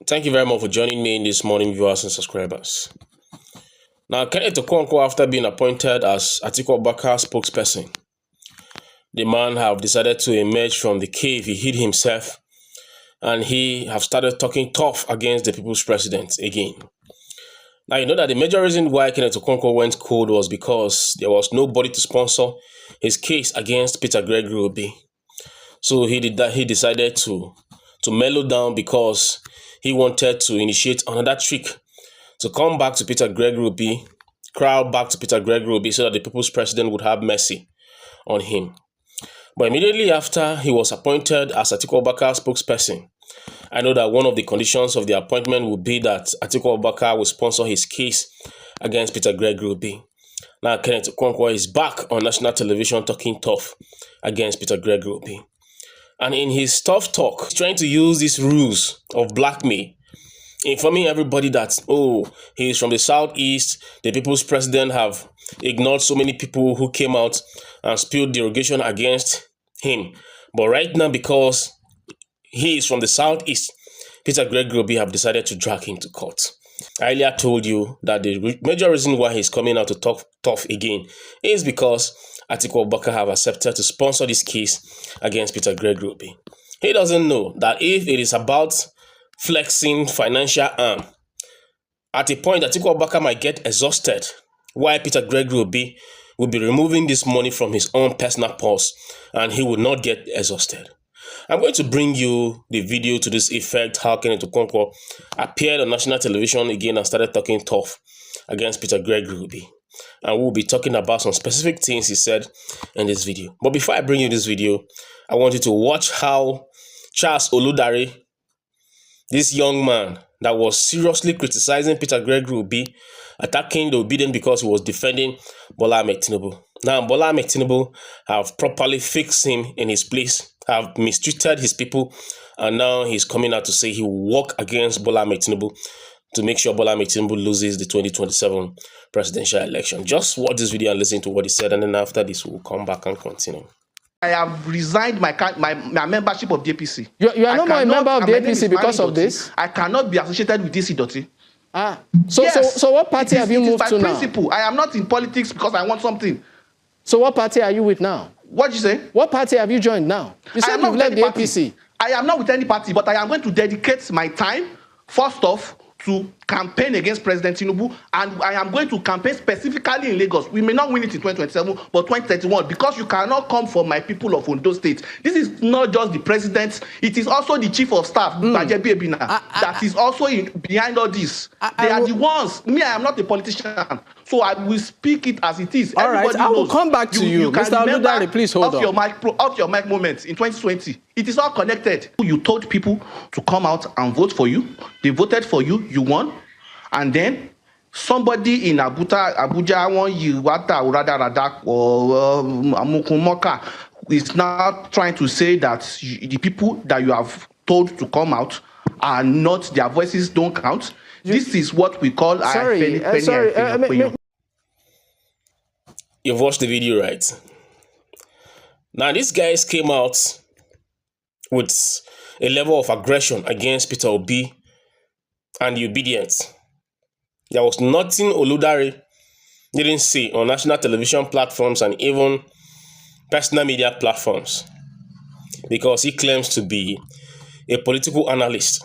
Thank you very much for joining me in this morning, viewers and subscribers. Now, Kenneth Okonkwo, after being appointed as Atiku Abubakar spokesperson, the man have decided to emerge from the cave he hid himself, and he have started talking tough against the people's president again. Now, you know that the major reason why Kenneth Okonkwo went cold was because there was nobody to sponsor his case against Peter Gregory Obi. So he decided to mellow down because he wanted to initiate another trick to come back to Peter Gregory Obi, crowd back to Peter Gregory Obi so that the people's president would have mercy on him. But immediately after he was appointed as Atiku Abubakar spokesperson, I know that one of the conditions of the appointment would be that Atiku Abubakar will sponsor his case against Peter Gregory Obi. Now Kenneth Okonkwo is back on national television talking tough against Peter Gregory Obi. And in his tough talk, he's trying to use these rules of blackmail, informing everybody that, he is from the southeast, the people's president have ignored so many people who came out and spilled derogation against him. But right now, because he is from the southeast, Peter Gregory Obi have decided to drag him to court. I earlier told you that the major reason why he's coming out to talk tough again is because Atiku Abubakar have accepted to sponsor this case against Peter Gregory Obi. He doesn't know that if it is about flexing financial arm, at a point Atiku Abubakar might get exhausted, while Peter Gregory Obi will be removing this money from his own personal purse and he will not get exhausted. I'm going to bring you the video to this effect, how Kenneth Okonkwo appeared on national television again and started talking tough against Peter Gregory Obi. And we'll be talking about some specific things he said in this video. But before I bring you this video, I want you to watch how Charles Oludare, this young man that was seriously criticizing Peter Gregory Obi, attacking the obedient because he was defending Bola Ahmed Tinubu. Now, Bola Ahmed Tinubu have properly fixed him in his place, have mistreated his people, and now he's coming out to say he will work against Bola Ahmed Tinubu to make sure Bola Ahmed Tinubu loses the 2027 presidential election. Just watch this video and listen to what he said, and then after this, we'll come back and continue. I have resigned my membership of the APC. You are no more a member of the APC because of this? I cannot be associated with this Idoti. So what party have you moved to now? Principle. I am not in politics because I want something. So what party are you with now? What did you say? What party have you joined now? You said you've left the APC. I am not with any party, but I am going to dedicate my time, first off, to campaign against President Tinubu, and I am going to campaign specifically in Lagos. We may not win it in 2027, but 2031, because you cannot come for my people of Ondo State. This is not just the president, it is also the chief of staff, Bajebi Ebina, that is also behind all this. They are the ones. Me, I am not a politician, so I will speak it as it is. All right, I will come back to you. Mr. Oludare, please hold on. Off your mic moment in 2020. It is all connected. You told people to come out and vote for you. They voted for you. You won. And then somebody in Abuja, Amukumoka, is now trying to say that the people that you have told to come out are not, their voices don't count. This is what we call You've watched the video, right? Now, these guys came out with a level of aggression against Peter Obi and the obedience. There was nothing Oludare didn't see on national television platforms and even personal media platforms, because he claims to be a political analyst.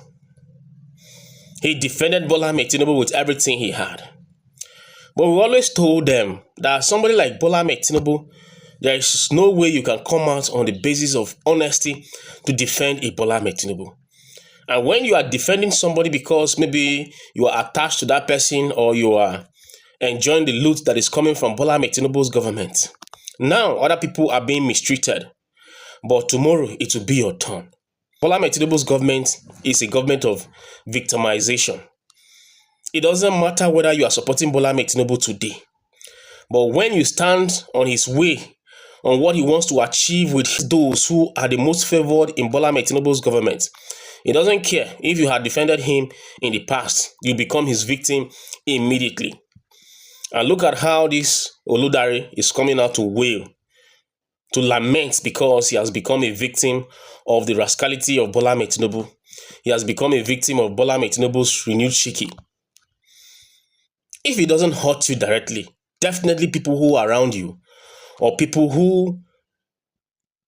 He defended Bola Ahmed Tinubu with everything he had. But we always told them that somebody like Bola Ahmed Tinubu, there is no way you can come out on the basis of honesty to defend a Bola Ahmed Tinubu. And when you are defending somebody because maybe you are attached to that person or you are enjoying the loot that is coming from Bola Ahmed Tinubu's government, now other people are being mistreated. But tomorrow it will be your turn. Bola Ahmed Tinubu's government is a government of victimization. It doesn't matter whether you are supporting Bola Ahmed Tinubu today, but when you stand on his way, on what he wants to achieve with those who are the most favored in Bola Ahmed Tinubu's government, he doesn't care if you had defended him in the past. You become his victim immediately. And look at how this Oludare is coming out to wail, to lament because he has become a victim of the rascality of Bola Ahmed Tinubu he has become a victim of Bola Ahmed Tinubu's renewed shiki. If it doesn't hurt you directly, definitely people who are around you, or people who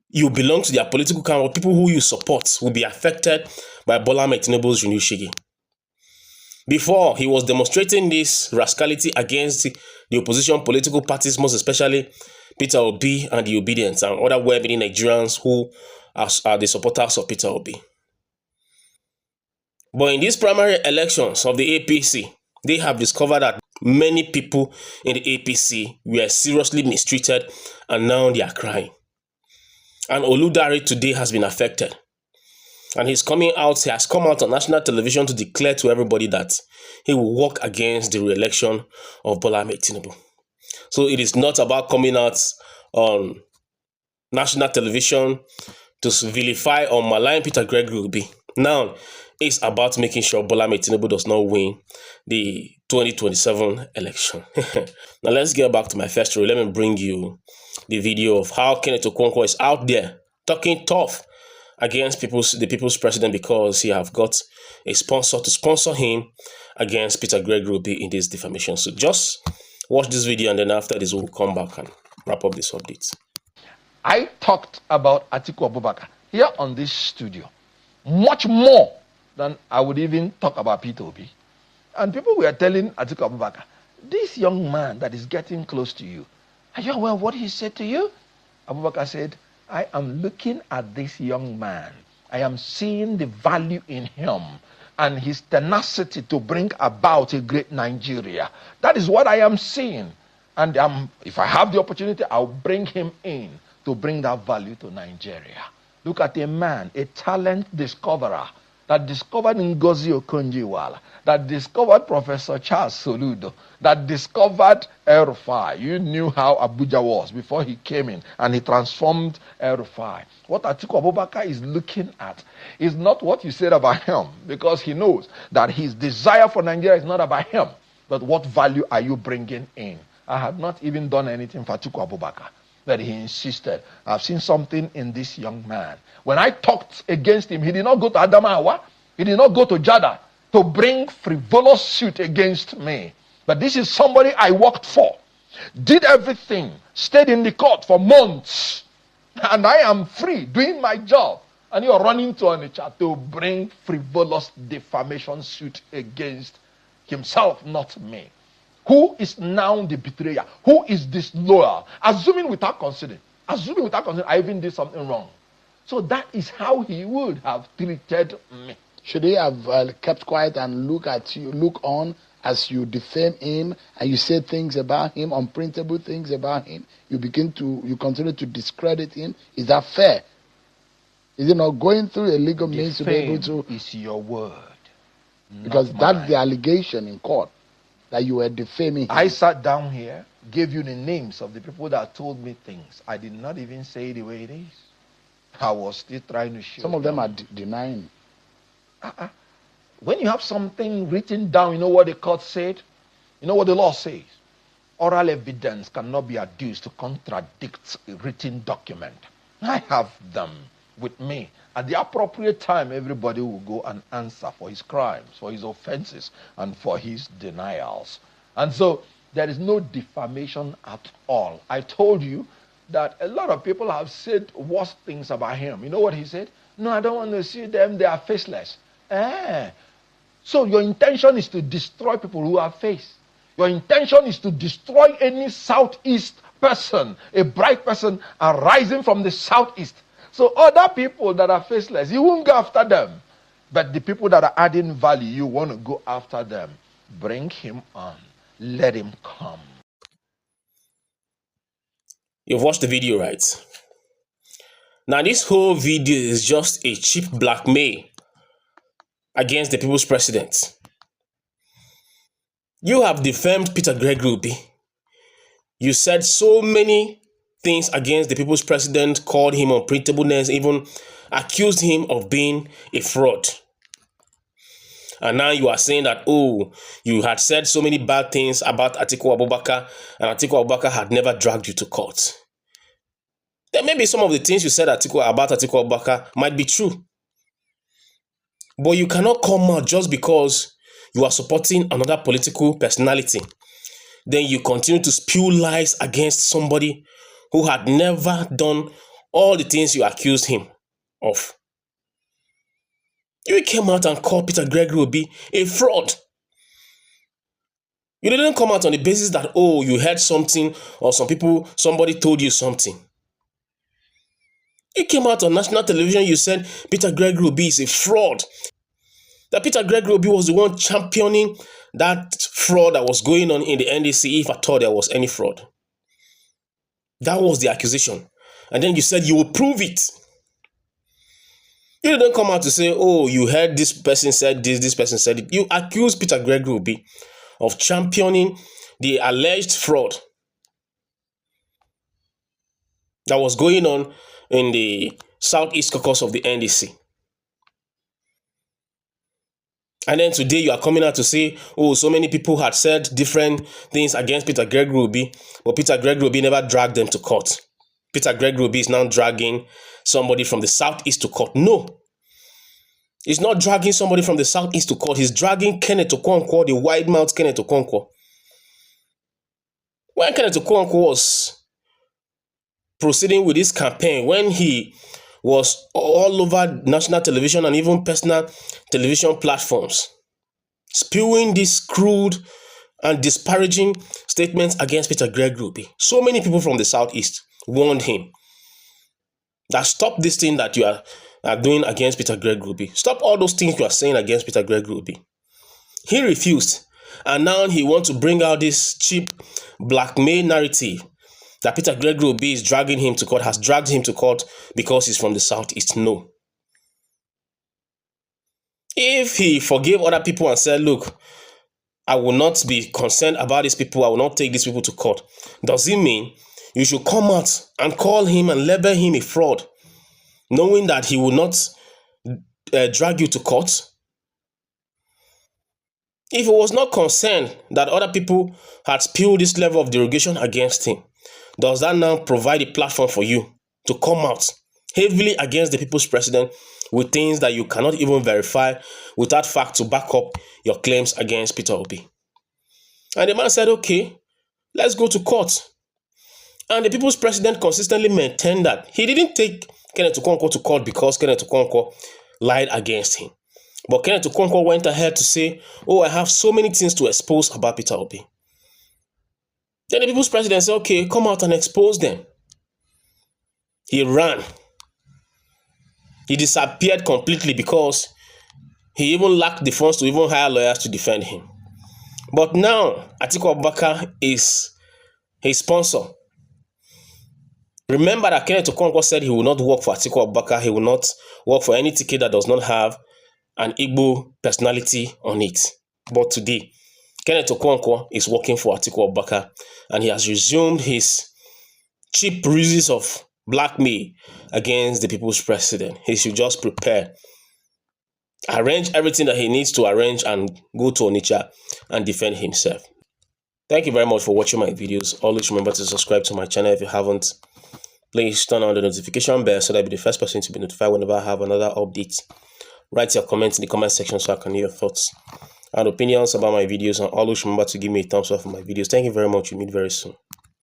you belong to their political camp, or people who you support, will be affected by Bola Ahmed Tinubu's renewed shiki. Before, he was demonstrating this rascality against the opposition political parties, most especially Peter Obi and the Obedience and other well-meaning Nigerians who are the supporters of Peter Obi. But in these primary elections of the APC, they have discovered that many people in the APC were seriously mistreated, and now they are crying. And Oludare today has been affected. And he has come out on national television to declare to everybody that he will work against the re-election of Bola Ahmed Tinubu. So it is not about coming out on national television to vilify or malign Peter Gregory Obi. Now, it's about making sure Bola Ahmed Tinubu does not win the 2027 election. Now, let's get back to my first story. Let me bring you the video of how Kenneth Okonkwo is out there talking tough against the people's president because he have got a sponsor to sponsor him against Peter Gregory Obi in this defamation. So just watch this video, and then after this we'll come back and wrap up this update. I talked about Atiku Abubakar here on this studio much more than I would even talk about Peter Obi. And people were telling Atiku Abubakar, this young man that is getting close to you, are you aware of what he said to you? Abubakar said, I am looking at this young man. I am seeing the value in him and his tenacity to bring about a great Nigeria. That is what I am seeing. And if I have the opportunity, I'll bring him in to bring that value to Nigeria. Look at a man, a talent discoverer, that discovered Ngozi Okonjo-Iweala, that discovered Professor Charles Soludo, that discovered El-Rufai. You knew how Abuja was before he came in, and he transformed El-Rufai. What Atiku Abubakar is looking at is not what you said about him, because he knows that his desire for Nigeria is not about him, but what value are you bringing in? I had not even done anything for Atiku Abubakar, but he insisted. I've seen something in this young man. When I talked against him, he did not go to Adamawa. He did not go to Jada to bring frivolous suit against me. But this is somebody I worked for, did everything, stayed in the court for months, and I am free doing my job. And you're running to Onitsha to bring frivolous defamation suit against himself, not me. Who is now the betrayer? Who is disloyal? Assuming without considering, I even did something wrong. So that is how he would have treated me. Should he have kept quiet and look on as you defame him and you say things about him, unprintable things about him? You continue to discredit him. Is that fair? Is it not going through a legal means to be able to? Is your word? Because that's the allegation in court, that you were defaming him. I sat down here, gave you the names of the people that told me things. I did not even say the way it is. I was still trying to show. Some of them are denying. When you have something written down, you know what the court said? You know what the law says? Oral evidence cannot be adduced to contradict a written document. I have them with me. At the appropriate time, everybody will go and answer for his crimes, for his offenses, and for his denials. And so there is no defamation at all. I told you that a lot of people have said worse things about him. You know what he said? No, I don't want to see them. They are faceless. So your intention is to destroy people who have face. Your intention is to destroy any southeast person, a bright person arising from the southeast. So other people that are faceless, you won't go after them. But the people that are adding value, you want to go after them. Bring him on. Let him come. You've watched the video, right? Now, this whole video is just a cheap blackmail against the people's president. You have defamed Peter Gregory Obi. You said so many things against the people's president, called him unprintable names, even accused him of being a fraud. And now you are saying that, oh, you had said so many bad things about Atiku Abubakar, and Atiku Abubakar had never dragged you to court. Then maybe some of the things you said about Atiku Abubakar might be true. But you cannot come out just because you are supporting another political personality. Then you continue to spew lies against somebody who had never done all the things you accused him of. You came out and called Peter Gregory Obi a fraud. You didn't come out on the basis that, oh, you heard something or somebody told you something. You came out on national television, you said Peter Gregory Obi is a fraud. That Peter Gregory Obi was the one championing that fraud that was going on in the NDC, if at all there was any fraud. That was the accusation. And then you said you will prove it. You didn't come out to say, oh, you heard this person said this person said it. You accused Peter Gregory Obi of championing the alleged fraud that was going on in the Southeast Caucus of the NDC. And then today you are coming out to say, oh, so many people had said different things against Peter Gregory Obi, but Peter Gregory Obi never dragged them to court. Peter Gregory Obi is now dragging somebody from the Southeast to court. No. He's not dragging somebody from the Southeast to court. He's dragging Kenneth Okonkwo, the wide-mouthed Kenneth Okonkwo. When Kenneth Okonkwo was proceeding with this campaign, when he was all over national television and even personal television platforms, spewing these crude and disparaging statements against Peter Gregory Obi, so many people from the Southeast warned him that stop this thing that you are doing against Peter Gregory Obi. Stop all those things you are saying against Peter Gregory Obi. He refused. And now he wants to bring out this cheap blackmail narrative that Peter Gregory Obi is dragging him to court, has dragged him to court because he's from the Southeast. No. If he forgave other people and said, look, I will not be concerned about these people, I will not take these people to court, does it mean you should come out and call him and label him a fraud, knowing that he will not drag you to court? If he was not concerned that other people had spewed this level of derogation against him, does that now provide a platform for you to come out heavily against the people's president with things that you cannot even verify without fact to back up your claims against Peter Obi? And the man said, okay, let's go to court. And the people's president consistently maintained that he didn't take Kenneth Okonkwo to court because Kenneth Okonkwo lied against him. But Kenneth Okonkwo went ahead to say, oh, I have so many things to expose about Peter Obi. Then the people's president said, okay, come out and expose them. He ran. He disappeared completely because he even lacked the funds to even hire lawyers to defend him. But now, Atiku Abubakar is his sponsor. Remember that Kenneth Okonkwo said he will not work for Atiku Abubakar. He will not work for any ticket that does not have an Igbo personality on it. But today, Kenneth Okonkwo is working for Atiku Abubakar, and he has resumed his cheap ruses of blackmail against the people's president. He should just prepare, arrange everything that he needs to arrange, and go to Onitsha and defend himself. Thank you very much for watching my videos. Always remember to subscribe to my channel if you haven't. Please turn on the notification bell so that you'll be the first person to be notified whenever I have another update. Write your comments in the comment section so I can hear your thoughts and opinions about my videos, and always remember to give me a thumbs up for my videos. Thank you very much. We'll meet very soon.